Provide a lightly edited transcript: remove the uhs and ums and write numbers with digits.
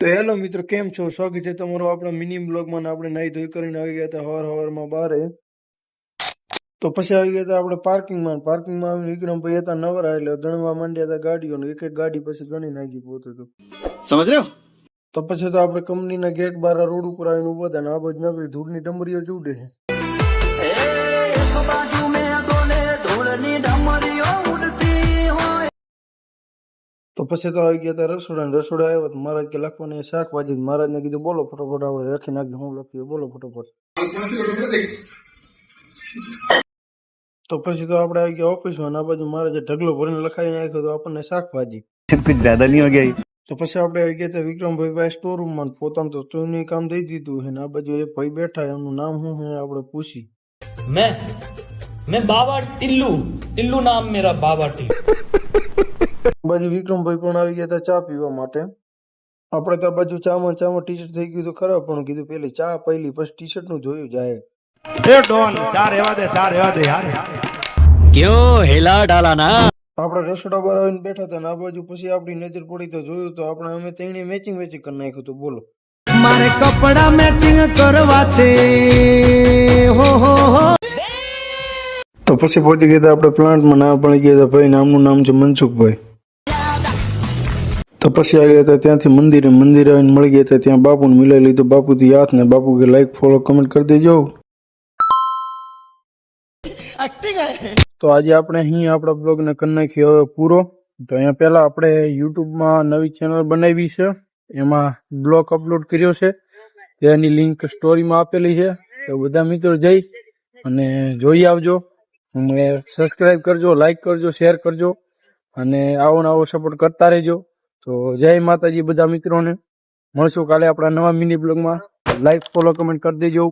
તો હેલો મિત્રો, કેમ છો? સ્વાગત છે તમારું આપણા મિની બ્લોગમાં. ને આપણે નાહી ધોઈ કરીને આવી ગયા હતા હવારમાં બારે. તો પછી આવી ગયા હતા આપણે પાર્કિંગમાં આવીને વિક્રમભાઈ હતા નવરા, એટલે ગણવા માંડ્યા હતા ગાડીઓને. એક એક ગાડી પછી ગણી નાખી પોતે તો. સમજ રહ્યો? તો પછી તો આપણે કંપનીના ગેટ બાર રોડ ઉપર આવીને ઉભા હતા, ને આ બાજુ નકરી ધૂળની ડમરીઓ ચૂડે છે. તો પછી તો આવી ગયા હતા રસોડા આવ્યા તો મહારાજ કે લખવાને શાકભાજી. મહારાજને કીધું બોલો ફટોફટ, આપણે લખી નાખી. હું લખ્યું બોલો ફટોફટ. તો પછી તો આપણે આવી ગયા ઓફિસમાં. આ બાજુ મહારાજે ઢગલો ભરીને લખાવી નાખ્યો તો આપણને શાકભાજી. કુછ જ્યાદા નહીં હો ગયા. તો પછી આપણે આવી ગયા હતા વિક્રમભાઈ ભાઈ સ્ટોર રૂમમાં. પોતાનું તો સ્ટોરનું કામ દઈ દીધું છે. આ બાજુ એક ભાઈ બેઠા, એમનું નામ શું છે આપણે પૂછી. मैं बाबा टिल्लू नाम मेरा बाबा टिल्लू। બાજુ વિક્રમભાઈ પણ આવી ગયા હતા ચા પીવા માટે. આપણે તો બાજુ ચામાં ટી શર્ટ થઈ ગયું તો ખરાબ, પણ કીધું પેલી ચા પહેલી પછી ટી શર્ટ નું જોયું જાય. એ ડોન ચા રેવા દે યાર. क्यों हिला डाला ना। આપણે રસોડા બહાર આવીને બેઠા હતા, ને આ બાજુ પછી આપણી નજર પડી તો જોયું તો આપણે અમે ત્રણે મેચિંગ કરી નાખ્યું હતું. બોલો, મારે કપડા મેચિંગ કરવા છે. હો તો પછી પહોંચી ગયા આપણે પ્લાન્ટમાં. ના પણ ગયા હતા ભાઈ, નામનું નામ છે મનસુખભાઈ. તો પછી આવી ગયા હતા ત્યાંથી મંદિરે આવીને મળી ગયા હતા. ત્યાં બાપુને મિલાઈ લીધું. બાપુથી હાથ ને બાપુ કે લાઈક ફોલો કમેન્ટ કરી દેજો. તો આજે આપણે અહીં આપણા બ્લોગને કરી નાખીએ હવે પૂરો. તો અહીંયા પહેલા આપણે યુટ્યુબમાં નવી ચેનલ બનાવી છે, એમાં બ્લોગ અપલોડ કર્યો છે. તેની લિંક સ્ટોરીમાં આપેલી છે. તો બધા મિત્રો જઈ અને જોઈ આવજો. અને સબસ્ક્રાઈબ કરજો, લાઈક કરજો, શેર કરજો, અને આવો સપોર્ટ કરતા રહેજો. તો જય માતાજી બધા મિત્રોને. મળશું કાલે આપણા નવા મિની બ્લોગમાં. લાઈક ફોલો કમેન્ટ કરી દેજો.